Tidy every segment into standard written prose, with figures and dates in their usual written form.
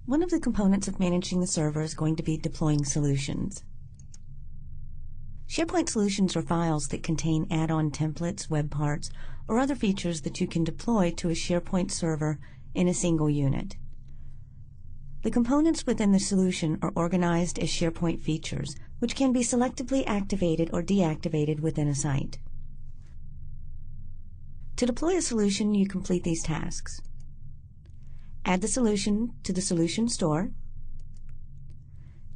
One of the components of managing the server is going to be deploying solutions. SharePoint solutions are files that contain add-on templates, web parts, or other features that you can deploy to a SharePoint server in a single unit. The components within the solution are organized as SharePoint features, which can be selectively activated or deactivated within a site. To deploy a solution, you complete these tasks. Add the solution to the solution store.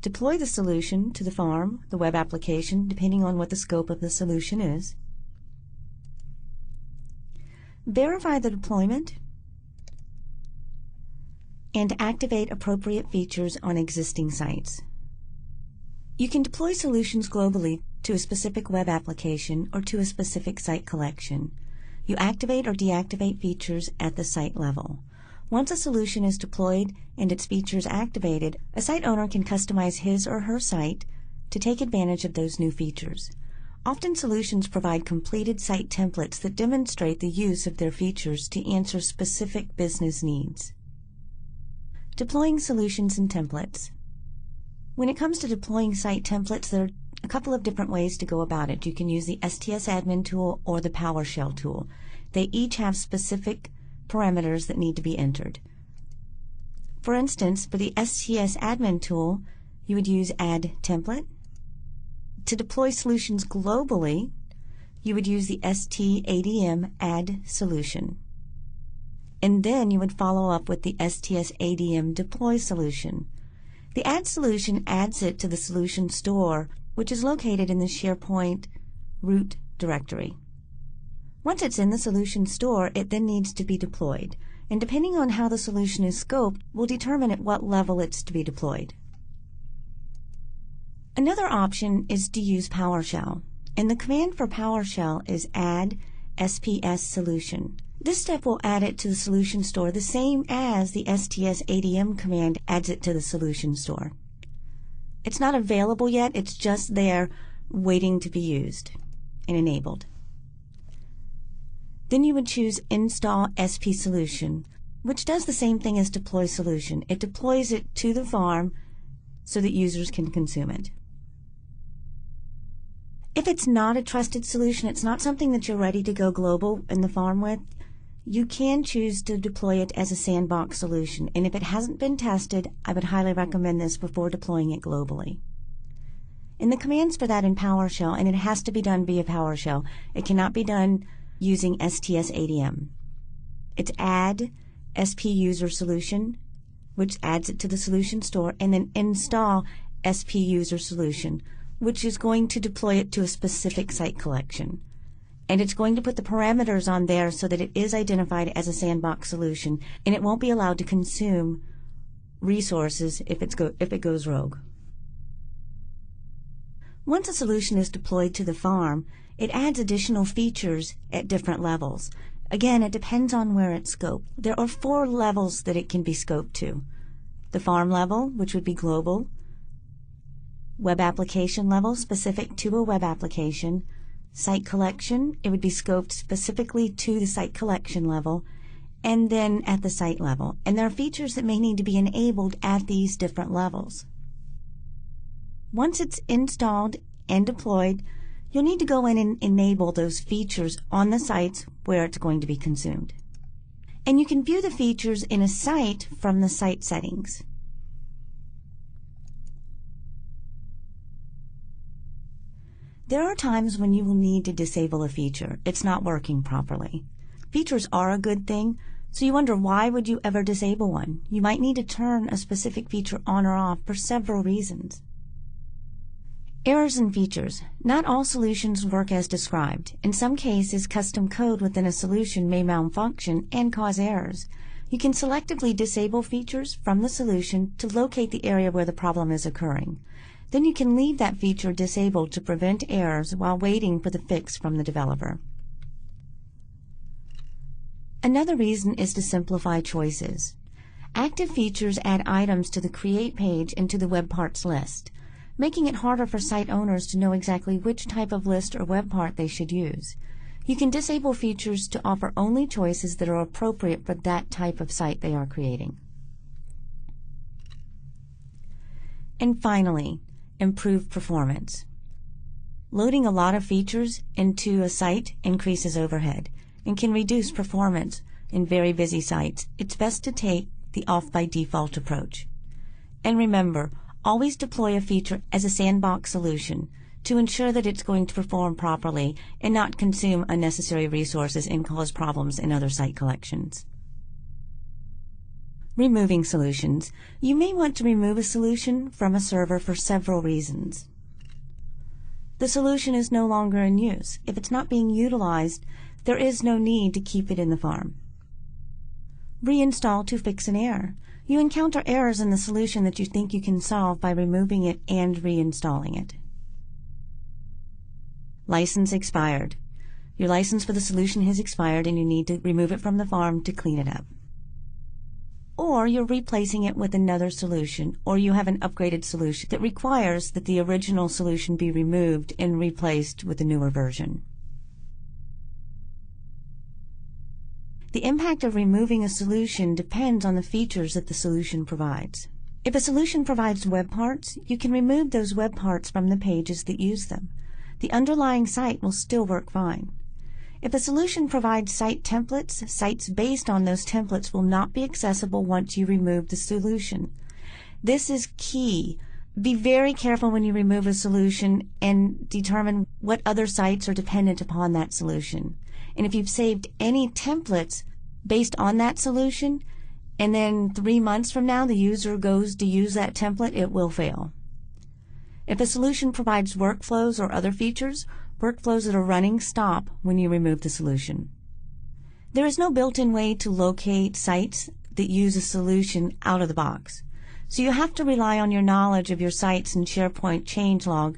Deploy the solution to the farm, the web application, depending on what the scope of the solution is. Verify the deployment and activate appropriate features on existing sites. You can deploy solutions globally to a specific web application or to a specific site collection. You activate or deactivate features at the site level. Once a solution is deployed and its features activated, a site owner can customize his or her site to take advantage of those new features. Often solutions provide completed site templates that demonstrate the use of their features to answer specific business needs. Deploying solutions and templates. When it comes to deploying site templates, there are a couple of different ways to go about it. You can use the STSADM tool or the Powershell tool. They each have specific parameters that need to be entered. For instance, for the STSADM tool, you would use Add Template. To deploy solutions globally, you would use the STSADM Add Solution. And then you would follow up with the STSADM Deploy Solution. The Add Solution adds it to the solution store, which is located in the SharePoint root directory. Once it's in the solution store, it then needs to be deployed, and depending on how the solution is scoped, will determine at what level it's to be deployed. Another option is to use PowerShell, and the command for PowerShell is add SPS solution. This step will add it to the solution store the same as the STSADM command adds it to the solution store. It's not available yet, it's just there waiting to be used and enabled. Then you would choose Install SP Solution, which does the same thing as Deploy Solution. It deploys it to the farm so that users can consume it. If it's not a trusted solution, it's not something that you're ready to go global in the farm with, you can choose to deploy it as a sandbox solution. And if it hasn't been tested, I would highly recommend this before deploying it globally. And the commands for that in PowerShell, and it has to be done via PowerShell. It cannot be done using STSADM. It's add SP user solution, which adds it to the solution store, and then install SP user solution, which is going to deploy it to a specific site collection. And it's going to put the parameters on there so that it is identified as a sandbox solution, and it won't be allowed to consume resources if it goes rogue. Once a solution is deployed to the farm, it adds additional features at different levels. Again, it depends on where it's scoped. There are 4 levels that it can be scoped to. The farm level, which would be global. Web application level, specific to a web application. Site collection, it would be scoped specifically to the site collection level. And then at the site level. And there are features that may need to be enabled at these different levels. Once it's installed and deployed, you'll need to go in and enable those features on the sites where it's going to be consumed. And you can view the features in a site from the site settings. There are times when you will need to disable a feature. It's not working properly. Features are a good thing, so you wonder why would you ever disable one? You might need to turn a specific feature on or off for several reasons. Errors in features. Not all solutions work as described. In some cases, custom code within a solution may malfunction and cause errors. You can selectively disable features from the solution to locate the area where the problem is occurring. Then you can leave that feature disabled to prevent errors while waiting for the fix from the developer. Another reason is to simplify choices. Active features add items to the Create page and to the Web Parts list, making it harder for site owners to know exactly which type of list or web part they should use. You can disable features to offer only choices that are appropriate for that type of site they are creating. And finally, improve performance. Loading a lot of features into a site increases overhead and can reduce performance in very busy sites. It's best to take the off-by-default approach. And remember, always deploy a feature as a sandbox solution to ensure that it's going to perform properly and not consume unnecessary resources and cause problems in other site collections. Removing solutions. You may want to remove a solution from a server for several reasons. The solution is no longer in use. If it's not being utilized, there is no need to keep it in the farm. Reinstall to fix an error. You encounter errors in the solution that you think you can solve by removing it and reinstalling it. License expired. Your license for the solution has expired and you need to remove it from the farm to clean it up. Or you're replacing it with another solution, or you have an upgraded solution that requires that the original solution be removed and replaced with a newer version. The impact of removing a solution depends on the features that the solution provides. If a solution provides web parts, you can remove those web parts from the pages that use them. The underlying site will still work fine. If a solution provides site templates, sites based on those templates will not be accessible once you remove the solution. This is key. Be very careful when you remove a solution and determine what other sites are dependent upon that solution. And if you've saved any templates based on that solution, and then 3 months from now the user goes to use that template, it will fail. If a solution provides workflows or other features, workflows that are running stop when you remove the solution. There is no built-in way to locate sites that use a solution out of the box. So you have to rely on your knowledge of your sites and SharePoint changelog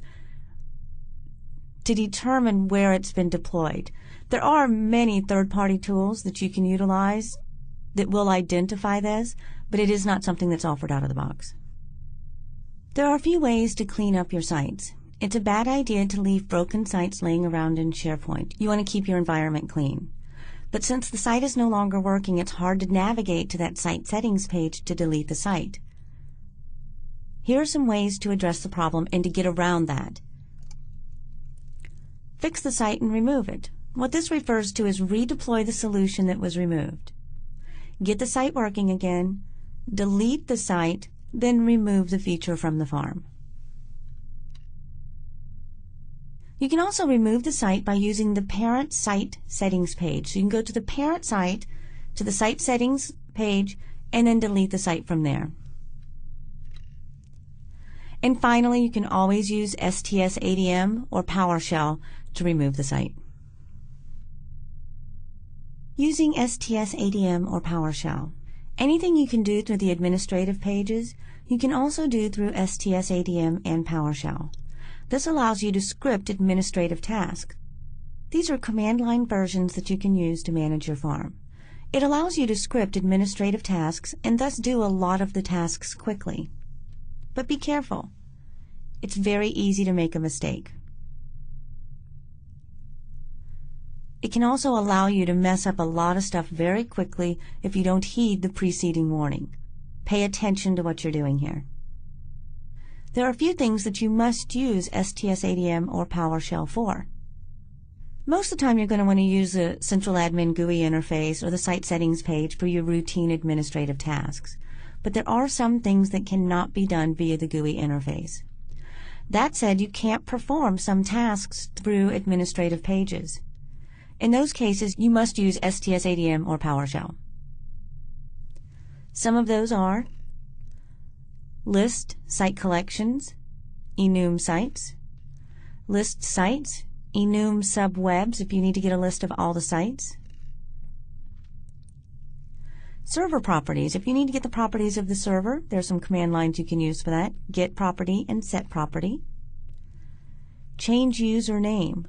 to determine where it's been deployed. There are many third-party tools that you can utilize that will identify this, but it is not something that's offered out of the box. There are a few ways to clean up your sites. It's a bad idea to leave broken sites laying around in SharePoint. You want to keep your environment clean. But since the site is no longer working, it's hard to navigate to that site settings page to delete the site. Here are some ways to address the problem and to get around that. Fix the site and remove it. What this refers to is redeploy the solution that was removed. Get the site working again, delete the site, then remove the feature from the farm. You can also remove the site by using the parent site settings page. So you can go to the parent site, to the site settings page, and then delete the site from there. And finally, you can always use STSADM or Powershell to remove the site. Using STSADM or Powershell. Anything you can do through the administrative pages, you can also do through STSADM and Powershell. This allows you to script administrative tasks. These are command line versions that you can use to manage your farm. It allows you to script administrative tasks and thus do a lot of the tasks quickly. But be careful. It's very easy to make a mistake. It can also allow you to mess up a lot of stuff very quickly if you don't heed the preceding warning. Pay attention to what you're doing here. There are a few things that you must use STSADM or Powershell for. Most of the time you're going to want to use the central admin GUI interface or the site settings page for your routine administrative tasks. But there are some things that cannot be done via the GUI interface. That said, you can't perform some tasks through administrative pages. In those cases, you must use STSADM or Powershell. Some of those are list site collections, enum sites, list sites, enum subwebs if you need to get a list of all the sites, server properties. If you need to get the properties of the server, there's some command lines you can use for that. Get property and set property. Change user name.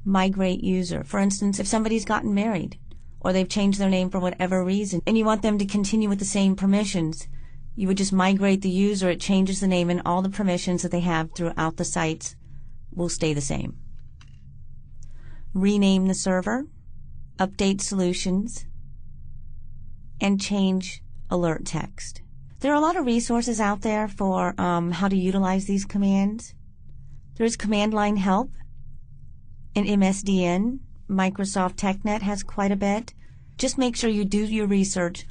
Migrate user. For instance, if somebody's gotten married or they've changed their name for whatever reason and you want them to continue with the same permissions, you would just migrate the user. It changes the name and all the permissions that they have throughout the sites will stay the same. Rename the server, update solutions, and change alert text. There are a lot of resources out there for how to utilize these commands. There's command line help in MSDN. Microsoft TechNet has quite a bit. Just make sure you do your research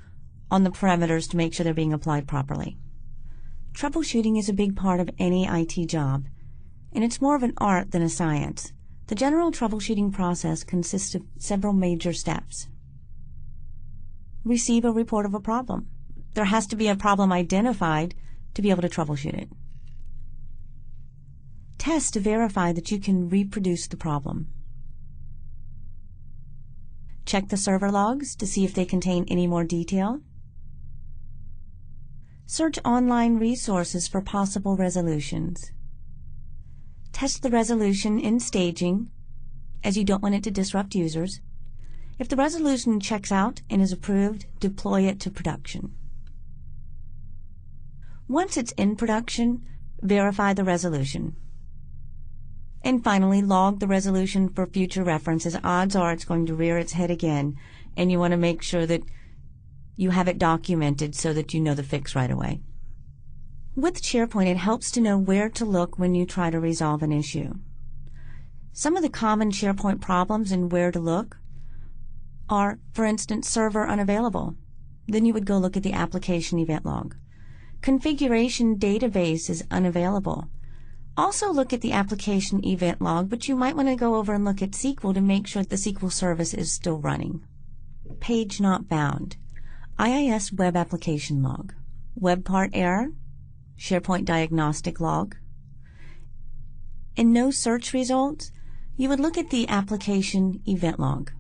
on the parameters to make sure they're being applied properly. Troubleshooting is a big part of any IT job, and it's more of an art than a science. The general troubleshooting process consists of several major steps. Receive a report of a problem. There has to be a problem identified to be able to troubleshoot it. Test to verify that you can reproduce the problem. Check the server logs to see if they contain any more detail. Search online resources for possible resolutions. Test the resolution in staging, as you don't want it to disrupt users. If the resolution checks out and is approved, deploy it to production. Once it's in production, verify the resolution. And finally, log the resolution for future reference, as odds are it's going to rear its head again, and you want to make sure that you have it documented so that you know the fix right away. With SharePoint, it helps to know where to look when you try to resolve an issue. Some of the common SharePoint problems and where to look are, for instance, server unavailable. Then you would go look at the application event log. Configuration database is unavailable. Also look at the application event log, but you might want to go over and look at SQL to make sure the SQL service is still running. Page not bound. IIS web application log. Web part error. SharePoint diagnostic log. And no search results, you would look at the application event log.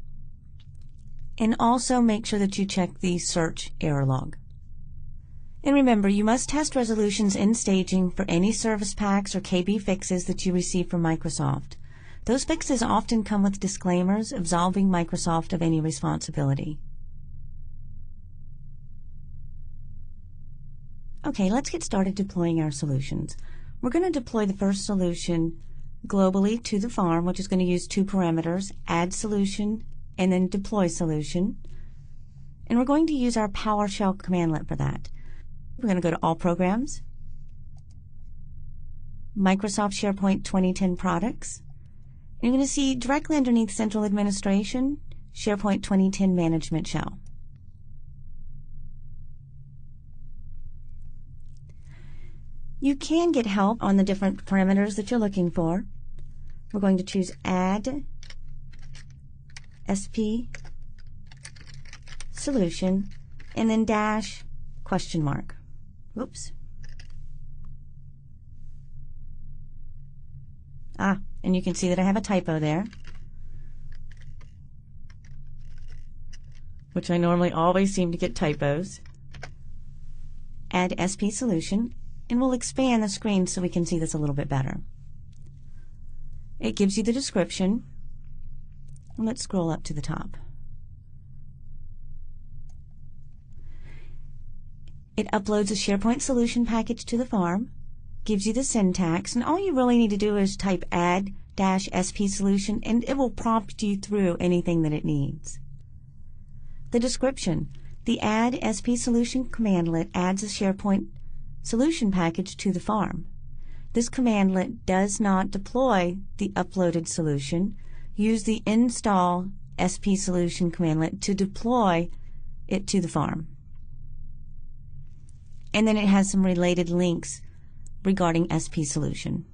And also make sure that you check the search error log. And remember, you must test resolutions in staging for any service packs or KB fixes that you receive from Microsoft. Those fixes often come with disclaimers absolving Microsoft of any responsibility. Okay, let's get started deploying our solutions. We're going to deploy the first solution globally to the farm, which is going to use two parameters, add solution and then deploy solution. And we're going to use our Powershell commandlet for that. We're going to go to All Programs, Microsoft SharePoint 2010 Products. And you're going to see directly underneath Central Administration, SharePoint 2010 Management Shell. You can get help on the different parameters that you're looking for. We're going to choose Add SP Solution and then dash question mark. Whoops. And you can see that I have a typo there, which I normally always seem to get typos. Add SP Solution, and we'll expand the screen so we can see this a little bit better. It gives you the description, and let's scroll up to the top. It uploads a SharePoint solution package to the farm, gives you the syntax, and all you really need to do is type add-sp solution, and it will prompt you through anything that it needs. The description. The add sp solution commandlet adds a SharePoint solution package to the farm. This commandlet does not deploy the uploaded solution. Use the install sp solution commandlet to deploy it to the farm. And then it has some related links regarding SP Solution.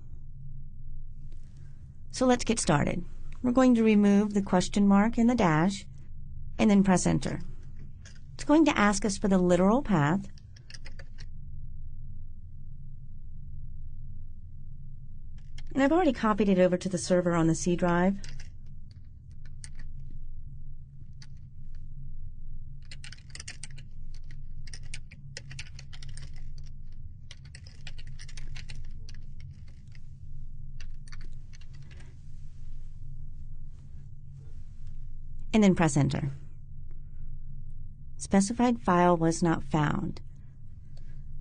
So let's get started. We're going to remove the question mark and the dash, and then press Enter. It's going to ask us for the literal path. And I've already copied it over to the server on the C drive. And then press Enter. Specified file was not found.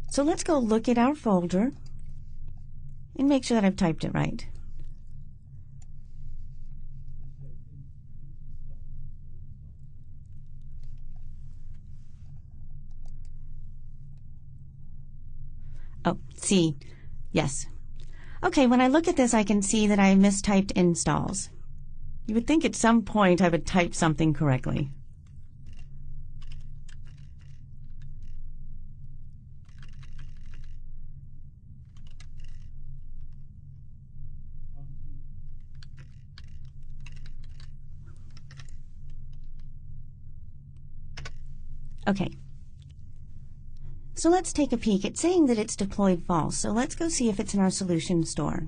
So let's go look at our folder and make sure that I've typed it right. Oh, C. Yes. Okay, when I look at this, I can see that I mistyped installs. You would think at some point I would type something correctly. Okay. So let's take a peek. It's saying that it's deployed false, so let's go see if it's in our solution store.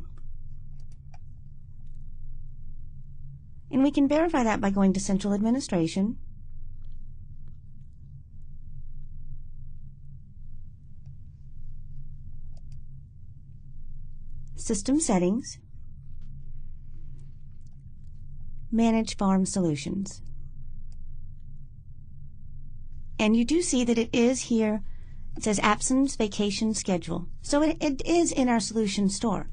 And we can verify that by going to Central Administration, System Settings, Manage Farm Solutions. And you do see that it is here. It says Absence Vacation Schedule. So it is in our solution store.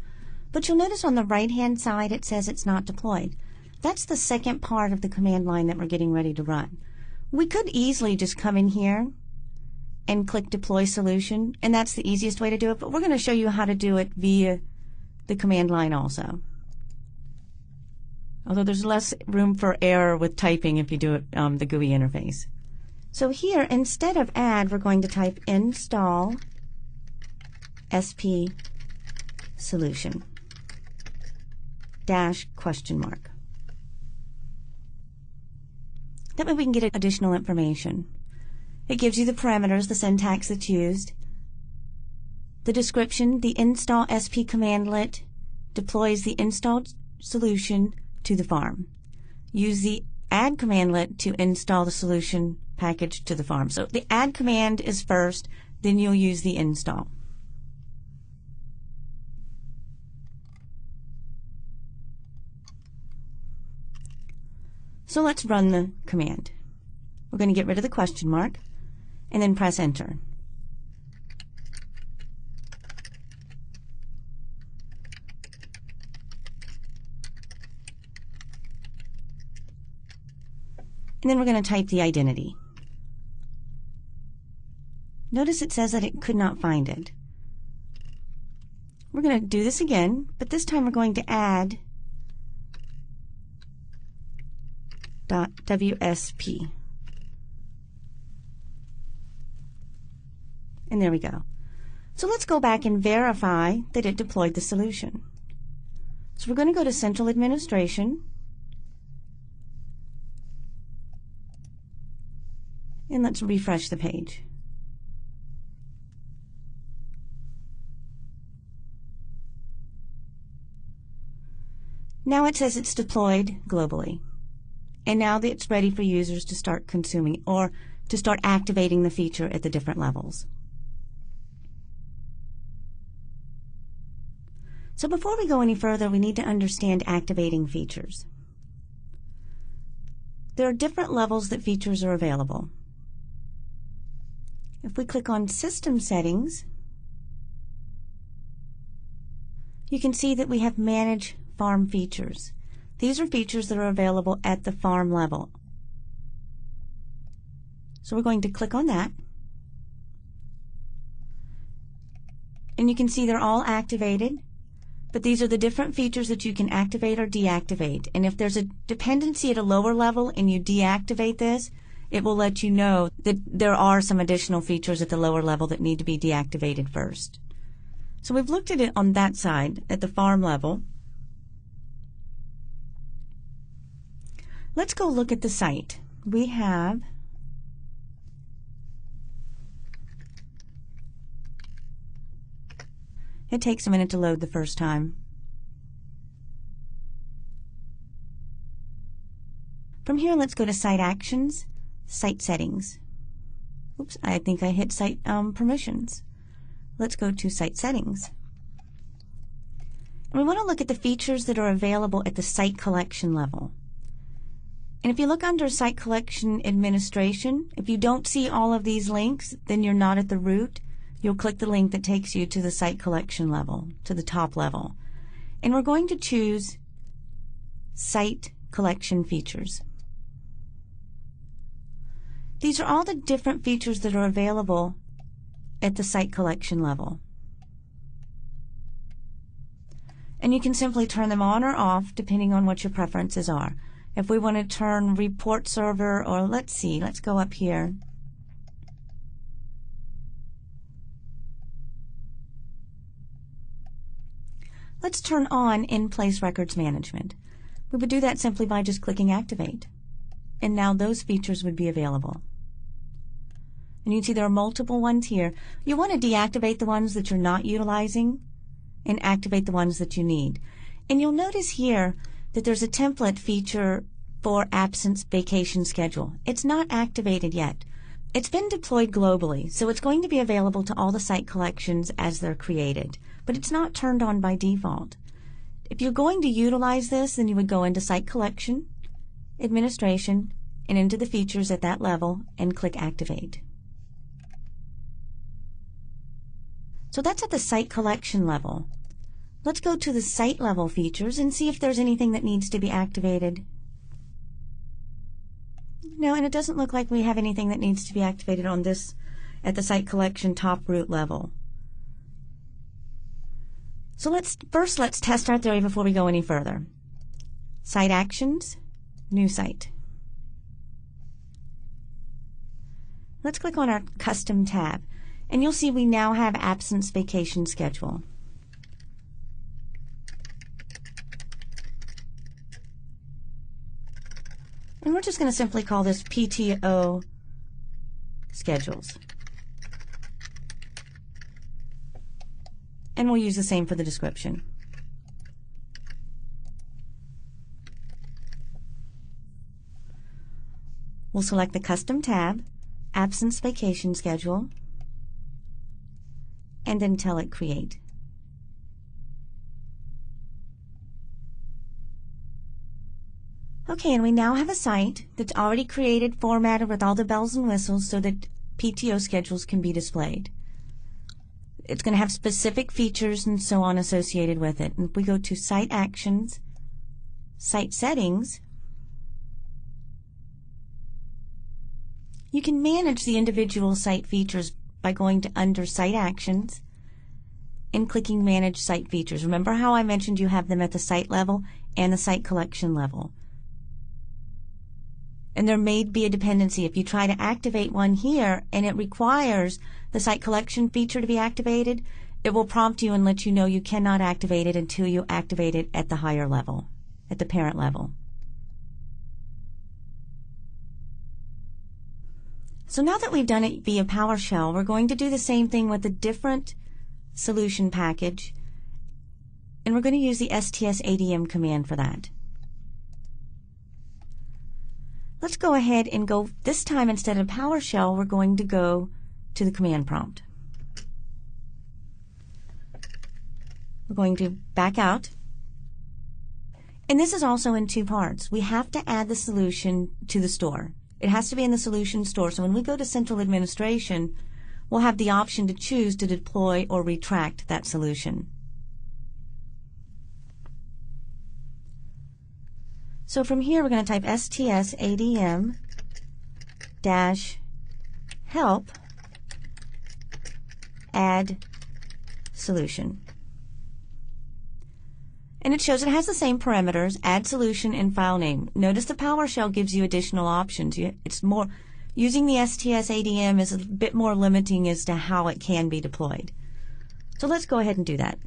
But you'll notice on the right-hand side it says it's not deployed. That's the second part of the command line that we're getting ready to run. We could easily just come in here and click Deploy Solution, and that's the easiest way to do it, but we're going to show you how to do it via the command line also. Although there's less room for error with typing if you do it the GUI interface. So here, instead of add, we're going to type install SP solution --. That way we can get additional information. It gives you the parameters, the syntax that's used, the description. The install SP commandlet deploys the installed solution to the farm. Use the add commandlet to install the solution package to the farm. So the add command is first, then you'll use the install. So let's run the command. We're going to get rid of the question mark and then press enter. And then we're going to type the identity. Notice it says that it could not find it. We're going to do this again, but this time we're going to add .WSP. And there we go. So let's go back and verify that it deployed the solution. So we're going to go to Central Administration, and let's refresh the page. Now it says it's deployed globally. And now that it's ready for users to start consuming or to start activating the feature at the different levels. So before we go any further, we need to understand activating features. There are different levels that features are available. If we click on System Settings, you can see that we have Manage Farm Features. These are features that are available at the farm level. So we're going to click on that. And you can see they're all activated, but these are the different features that you can activate or deactivate. And if there's a dependency at a lower level and you deactivate this, it will let you know that there are some additional features at the lower level that need to be deactivated first. So we've looked at it on that side, at the farm level. Let's go look at the site. We have it takes a minute to load the first time. From here, let's go to Site Actions, Site Settings. Oops, I think I hit Site Permissions. Let's go to Site Settings. And we want to look at the features that are available at the site collection level. And if you look under Site Collection Administration, if you don't see all of these links, then you're not at the root. You'll click the link that takes you to the site collection level, to the top level. And we're going to choose Site Collection Features. These are all the different features that are available at the site collection level. And you can simply turn them on or off depending on what your preferences are. If we want to turn report server, or let's go up here. Let's turn on in-place records management. We would do that simply by just clicking activate. And now those features would be available. And you can see there are multiple ones here. You want to deactivate the ones that you're not utilizing and activate the ones that you need. And you'll notice here that there's a template feature for absence vacation schedule. It's not activated yet. It's been deployed globally, so it's going to be available to all the site collections as they're created, but it's not turned on by default. If you're going to utilize this, then you would go into Site Collection, Administration, and into the features at that level and click Activate. So that's at the site collection level. Let's go to the site level features and see if there's anything that needs to be activated. No, and it doesn't look like we have anything that needs to be activated on this at the site collection top root level. So let's test our theory before we go any further. Site Actions, New Site. Let's click on our Custom tab, and you'll see we now have Absence Vacation Schedule. And we're just going to simply call this PTO Schedules. And we'll use the same for the description. We'll select the Custom tab, Absence Vacation Schedule, and then tell it Create. Okay, and we now have a site that's already created, formatted with all the bells and whistles so that PTO schedules can be displayed. It's going to have specific features and so on associated with it. And if we go to Site Actions, Site Settings, you can manage the individual site features by going to under Site Actions and clicking Manage Site Features. Remember how I mentioned you have them at the site level and the site collection level. And there may be a dependency. If you try to activate one here and it requires the site collection feature to be activated, it will prompt you and let you know you cannot activate it until you activate it at the higher level, at the parent level. So now that we've done it via PowerShell, we're going to do the same thing with a different solution package, and we're going to use the STSADM command for that. Let's go ahead and go, this time instead of PowerShell, we're going to go to the command prompt. We're going to back out. And this is also in two parts. We have to add the solution to the store. It has to be in the solution store. So when we go to Central Administration, we'll have the option to choose to deploy or retract that solution. So from here, we're going to type STSADM -help add solution. And it shows it has the same parameters, add solution and file name. Notice the PowerShell gives you additional options. It's more, using the STSADM is a bit more limiting as to how it can be deployed. So let's go ahead and do that.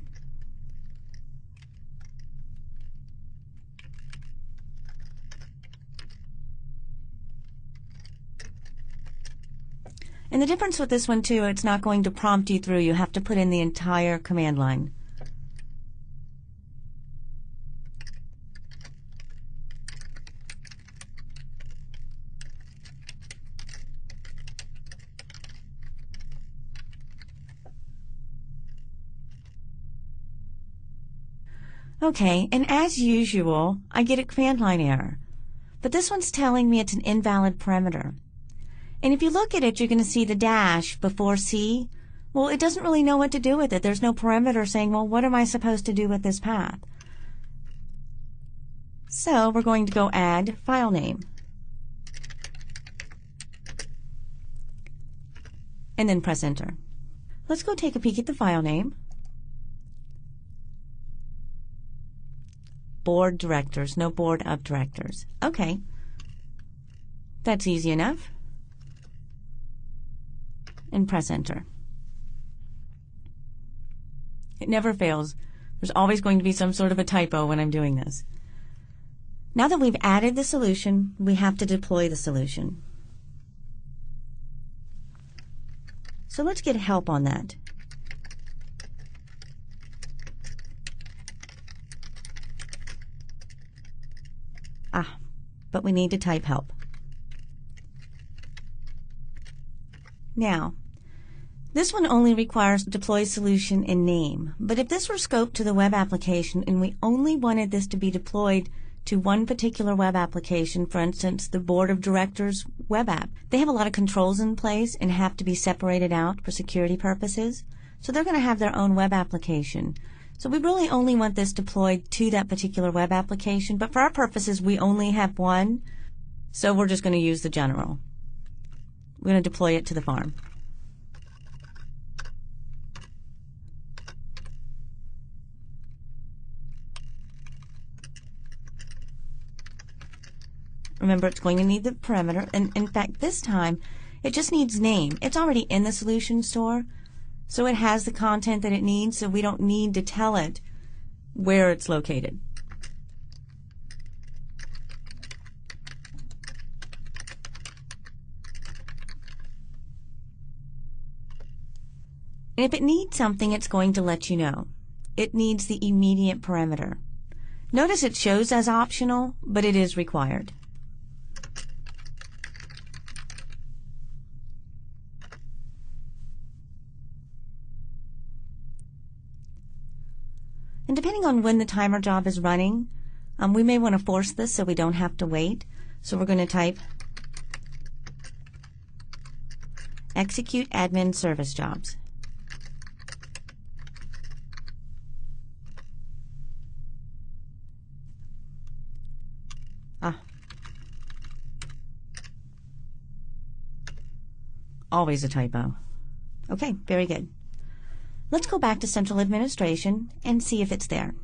And the difference with this one too, it's not going to prompt you through. You have to put in the entire command line. Okay, and as usual, I get a command line error. But this one's telling me it's an invalid parameter. And if you look at it, you're going to see the dash before C. Well, it doesn't really know what to do with it. There's no parameter saying, well, what am I supposed to do with this path? So we're going to go add file name. And then press enter. Let's go take a peek at the file name. board directors, no board of directors. Okay, that's easy enough. And press enter. It never fails. There's always going to be some sort of a typo when I'm doing this. Now that we've added the solution, we have to deploy the solution. So let's get help on that. But we need to type help. Now, this one only requires deploy solution in name, but if this were scoped to the web application and we only wanted this to be deployed to one particular web application, for instance, the Board of Directors web app, they have a lot of controls in place and have to be separated out for security purposes, so they're going to have their own web application. So we really only want this deployed to that particular web application, but for our purposes we only have one, so we're just going to use the general. We're going to deploy it to the farm. Remember, it's going to need the parameter, and in fact this time it just needs name. It's already in the solution store, so it has the content that it needs, so we don't need to tell it where it's located. And if it needs something, it's going to let you know. It needs the immediate parameter. Notice it shows as optional, but it is required. And depending on when the timer job is running, we may want to force this so we don't have to wait. So we're going to type execute admin service jobs. Always a typo. Okay, very good. Let's go back to Central Administration and see if it's there.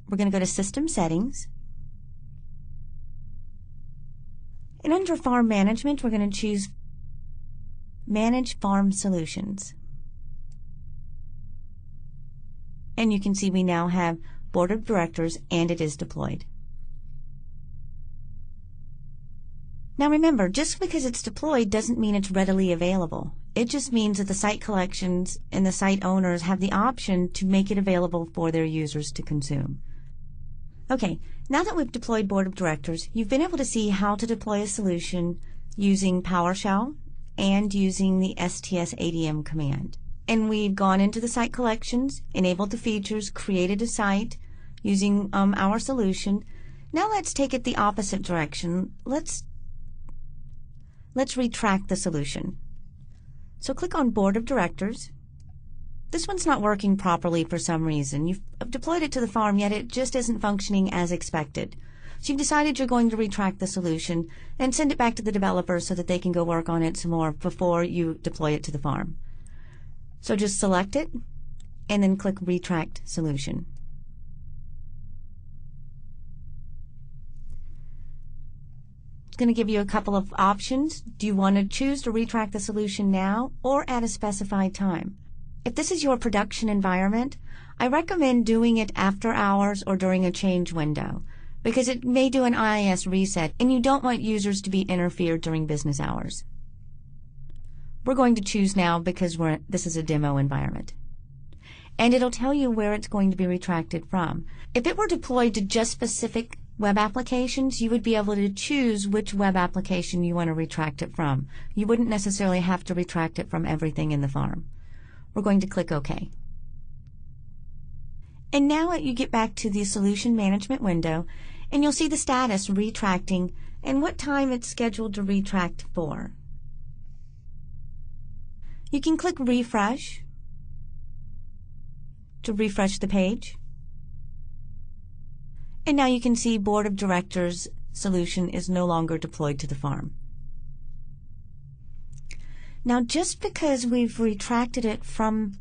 We're going to go to System Settings. And under Farm Management, we're going to choose Manage Farm Solutions. And you can see we now have Board of Directors and it is deployed. Now remember, just because it's deployed doesn't mean it's readily available. It just means that the site collections and the site owners have the option to make it available for their users to consume. Okay, now that we've deployed Board of Directors, you've been able to see how to deploy a solution using PowerShell and using the STSADM command. And we've gone into the site collections, enabled the features, created a site using our solution. Now let's take it the opposite direction. Let's retract the solution. So click on Board of Directors. This one's not working properly for some reason. You've deployed it to the farm, yet it just isn't functioning as expected. So you've decided you're going to retract the solution and send it back to the developer so that they can go work on it some more before you deploy it to the farm. So just select it and then click Retract Solution. It's going to give you a couple of options. Do you want to choose to retract the solution now or at a specified time? If this is your production environment, I recommend doing it after hours or during a change window because it may do an IIS reset and you don't want users to be interfered during business hours. We're going to choose now because this is a demo environment. And it'll tell you where it's going to be retracted from. If it were deployed to just specific web applications, you would be able to choose which web application you want to retract it from. You wouldn't necessarily have to retract it from everything in the farm. We're going to click OK. And now you get back to the Solution Management window, and you'll see the status retracting and what time it's scheduled to retract for. You can click Refresh to refresh the page. And now you can see Board of Directors solution is no longer deployed to the farm. Now just because we've retracted it from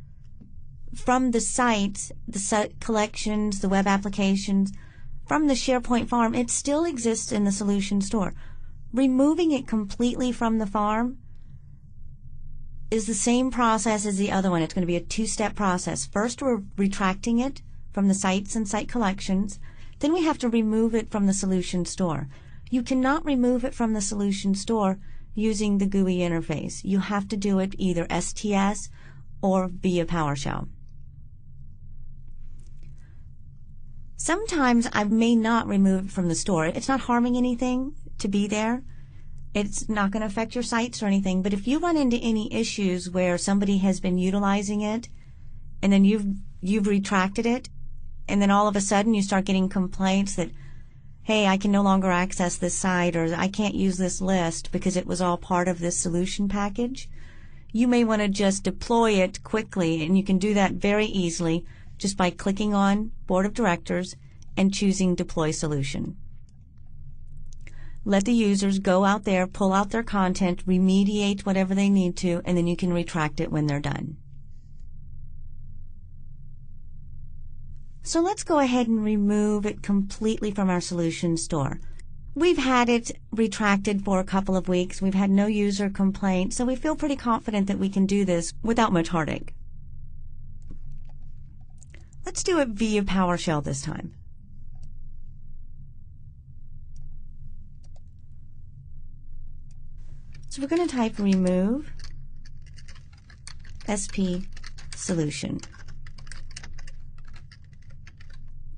the sites, the site collections, the web applications, from the SharePoint farm, it still exists in the solution store. Removing it completely from the farm is the same process as the other one. It's going to be a two-step process. First, we're retracting it from the sites and site collections. Then we have to remove it from the solution store. You cannot remove it from the solution store using the GUI interface. You have to do it either STS or via PowerShell. Sometimes I may not remove it from the store. It's not harming anything to be there. It's not going to affect your sites or anything. But if you run into any issues where somebody has been utilizing it and then you've retracted it, and then all of a sudden you start getting complaints that, hey, I can no longer access this site, or I can't use this list because it was all part of this solution package, you may want to just deploy it quickly, and you can do that very easily just by clicking on Board of Directors and choosing Deploy Solution. Let the users go out there, pull out their content, remediate whatever they need to, and then you can retract it when they're done. So let's go ahead and remove it completely from our solution store. We've had it retracted for a couple of weeks. We've had no user complaints, so we feel pretty confident that we can do this without much heartache. Let's do it via PowerShell this time. So we're going to type remove SP solution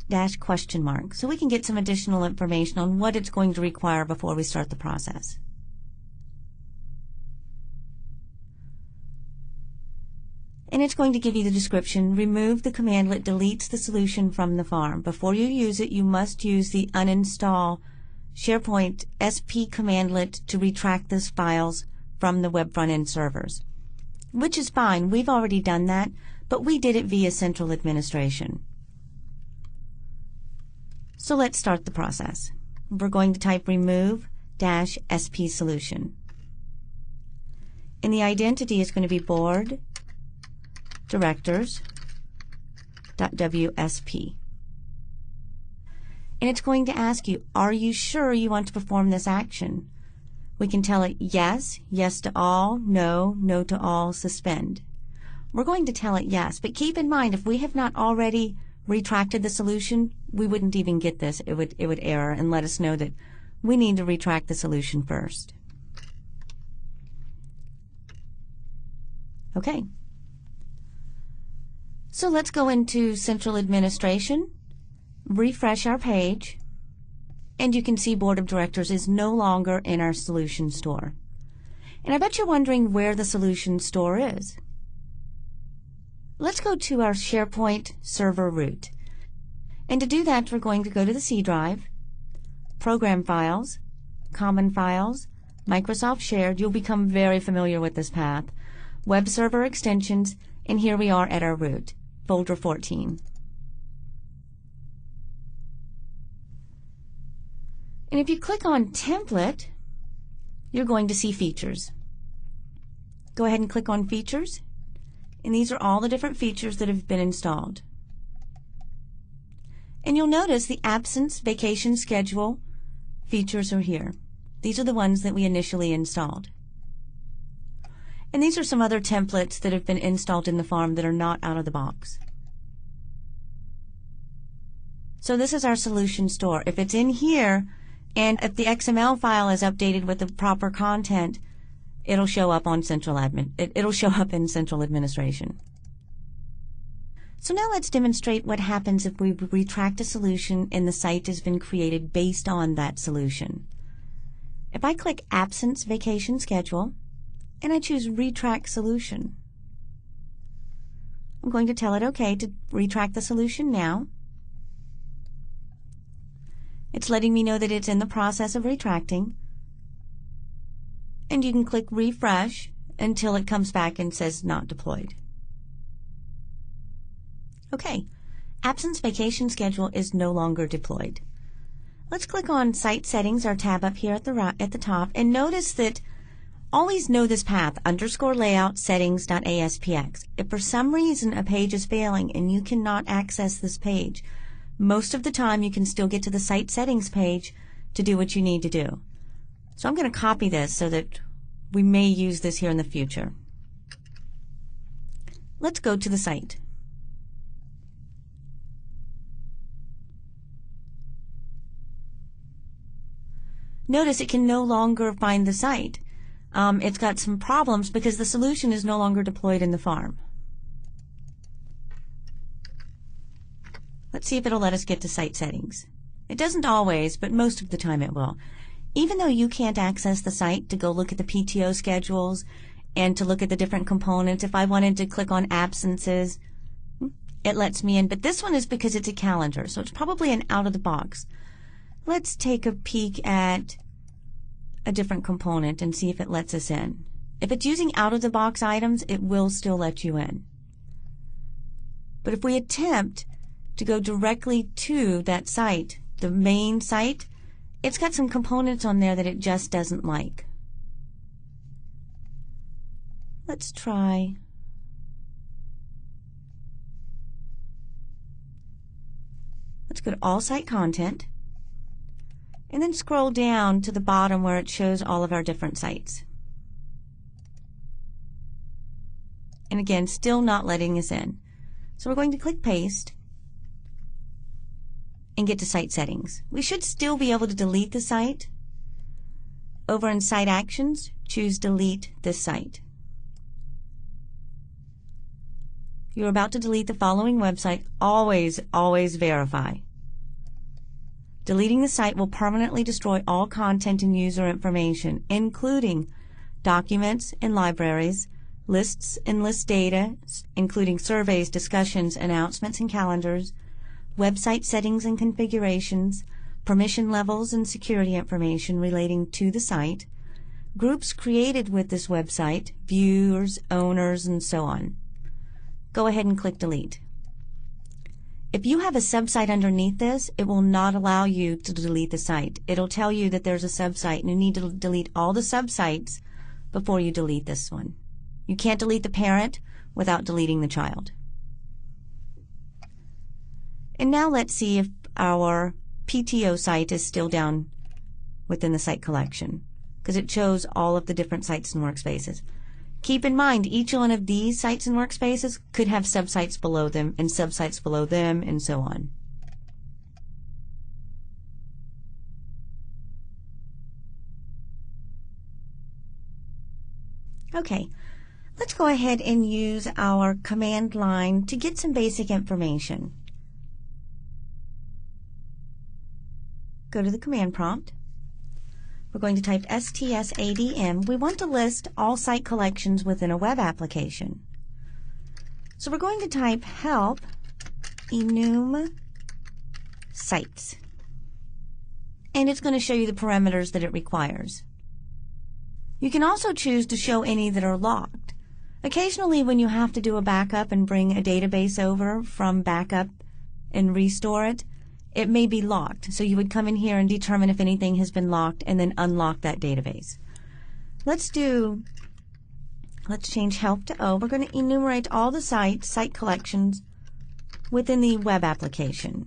--, so we can get some additional information on what it's going to require before we start the process. And it's going to give you the description, remove the commandlet deletes the solution from the farm. Before you use it, you must use the uninstall SharePoint SP commandlet to retract those files from the web front-end servers. Which is fine, we've already done that, but we did it via central administration. So let's start the process. We're going to type remove-SP solution. And the identity is going to be board directors.WSP. And it's going to ask you, are you sure you want to perform this action? We can tell it yes, yes to all, no, no to all, suspend. We're going to tell it yes, but keep in mind, if we have not already retracted the solution, we wouldn't even get this. It would error and let us know that we need to retract the solution first. Okay. So let's go into Central Administration, refresh our page, and you can see Board of Directors is no longer in our Solution Store. And I bet you're wondering where the Solution Store is. Let's go to our SharePoint server root. And to do that, we're going to go to the C drive, Program Files, Common Files, Microsoft Shared. You'll become very familiar with this path. Web Server Extensions, and here we are at our root, Folder 14. And if you click on Template, you're going to see Features. Go ahead and click on Features, and these are all the different features that have been installed. And you'll notice the absence, vacation schedule features are here. These are the ones that we initially installed. And these are some other templates that have been installed in the farm that are not out of the box. So this is our solution store. If it's in here, and if the XML file is updated with the proper content, it'll show up on Central Admin. It'll show up in Central Administration. So now let's demonstrate what happens if we retract a solution and the site has been created based on that solution. If I click Absence Vacation Schedule and I choose Retract Solution, I'm going to tell it OK to retract the solution now. It's letting me know that it's in the process of retracting. And you can click Refresh until it comes back and says Not Deployed. Okay, Absence Vacation Schedule is no longer deployed. Let's click on Site Settings, our tab up here at the top, and notice that always know this path, _layout settings.aspx. If for some reason a page is failing and you cannot access this page, most of the time you can still get to the site settings page to do what you need to do. So I'm going to copy this so that we may use this here in the future. Let's go to the site. Notice it can no longer find the site. It's got some problems because the solution is no longer deployed in the farm. Let's see if it'll let us get to site settings. It doesn't always, but most of the time it will. Even though you can't access the site to go look at the PTO schedules and to look at the different components, if I wanted to click on absences, it lets me in. But this one is because it's a calendar, so it's probably an out of the box. Let's take a peek at a different component and see if it lets us in. If it's using out of the box items, it will still let you in. But if we attempt to go directly to that site, the main site, it's got some components on there that it just doesn't like. Let's try. Let's go to all site content and then scroll down to the bottom where it shows all of our different sites. And again, still not letting us in. So we're going to click paste and get to site settings. We should still be able to delete the site. Over in site actions, choose delete this site. You're about to delete the following website. Always verify. Deleting the site will permanently destroy all content and user information, including documents and libraries, lists and list data, including surveys, discussions, announcements, and calendars, website settings and configurations, permission levels and security information relating to the site, groups created with this website, viewers, owners, and so on. Go ahead and click delete. If you have a subsite underneath this, it will not allow you to delete the site. It'll tell you that there's a subsite and you need to delete all the subsites before you delete this one. You can't delete the parent without deleting the child. And now let's see if our PTO site is still down within the site collection, because it shows all of the different sites and workspaces. Keep in mind, each one of these sites and workspaces could have subsites below them and subsites below them and so on. Okay, let's go ahead and use our command line to get some basic information. Go to the command prompt. We're going to type STSADM. We want to list all site collections within a web application. So we're going to type help enum sites. And it's going to show you the parameters that it requires. You can also choose to show any that are locked. Occasionally when you have to do a backup and bring a database over from backup and restore it, it may be locked. So you would come in here and determine if anything has been locked and then unlock that database. Let's change help to O. We're going to enumerate all the site collections within the web application.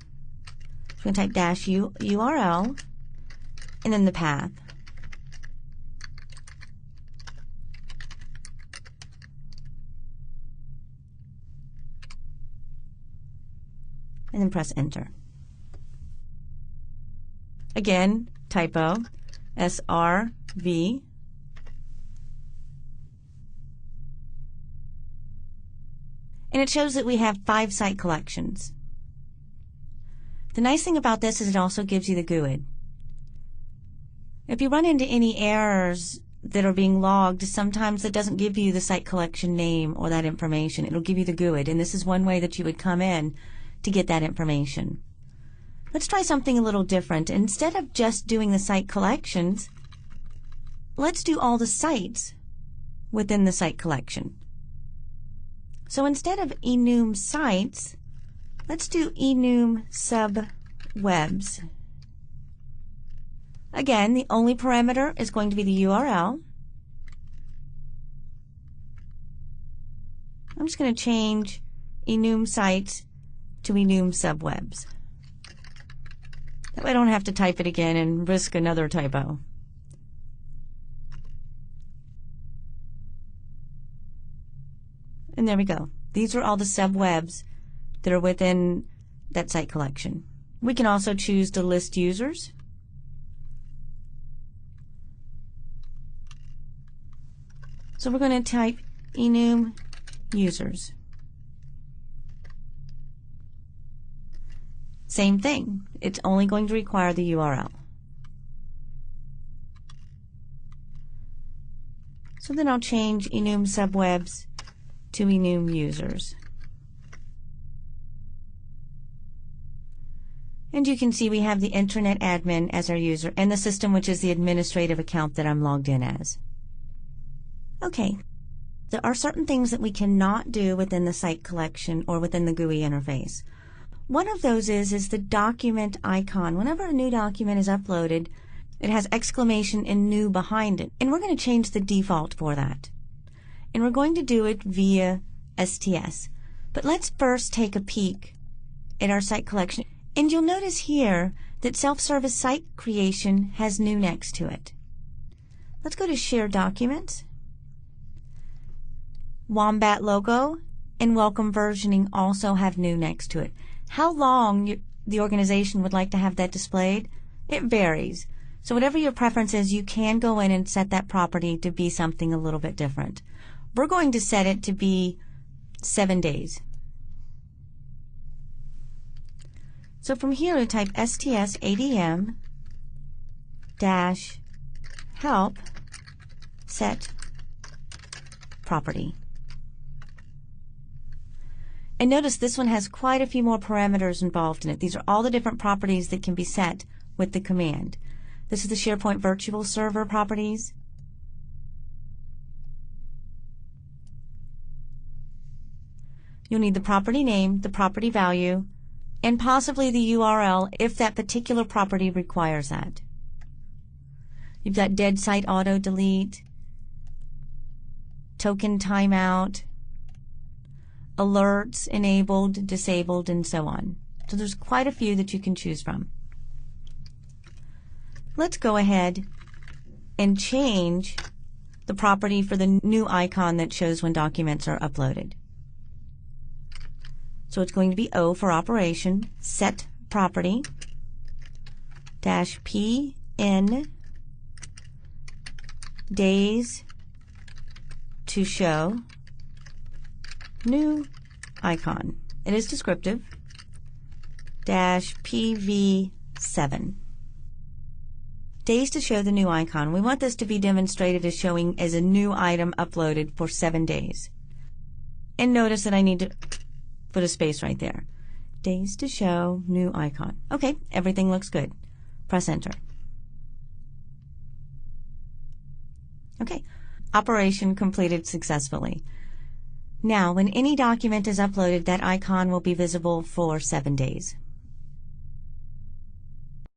We're going to type dash URL and then the path. And then press enter. Again, typo, SRV. And it shows that we have 5 site collections. The nice thing about this is it also gives you the GUID. If you run into any errors that are being logged, sometimes it doesn't give you the site collection name or that information. It'll give you the GUID, and this is one way that you would come in to get that information. Let's try something a little different. Instead of just doing the site collections, let's do all the sites within the site collection. So instead of enum sites, let's do enum subwebs. Again, the only parameter is going to be the URL. I'm just going to change enum sites to enum subwebs. That way I don't have to type it again and risk another typo. And there we go. These are all the subwebs that are within that site collection. We can also choose to list users. So we're going to type enum users. Same thing. It's only going to require the URL. So then I'll change enum subwebs to enum users. And you can see we have the Internet admin as our user and the system, which is the administrative account that I'm logged in as. Okay, there are certain things that we cannot do within the site collection or within the GUI interface. One of those is the document icon. Whenever a new document is uploaded, it has exclamation and new behind it. And we're going to change the default for that. And we're going to do it via STS. But let's first take a peek at our site collection. And you'll notice here that self-service site creation has new next to it. Let's go to Share Documents. Wombat logo and welcome versioning also have new next to it. How long the organization would like to have that displayed, it varies. So whatever your preference is, you can go in and set that property to be something a little bit different. We're going to set it to be 7 days. So from here we type STSADM -help set property. And notice this one has quite a few more parameters involved in it. These are all the different properties that can be set with the command. This is the SharePoint Virtual Server properties. You'll need the property name, the property value, and possibly the URL if that particular property requires that. You've got dead site auto delete, token timeout, alerts enabled, disabled, and so on. So there's quite a few that you can choose from. Let's go ahead and change the property for the new icon that shows when documents are uploaded. So it's going to be O for operation, set property, -PN days to show new icon. It is descriptive, -PV7. Days to show the new icon. We want this to be demonstrated as showing as a new item uploaded for 7 days. And notice that I need to put a space right there. Days to show new icon. Okay, everything looks good. Press enter. Okay, operation completed successfully. Now, when any document is uploaded, that icon will be visible for 7 days.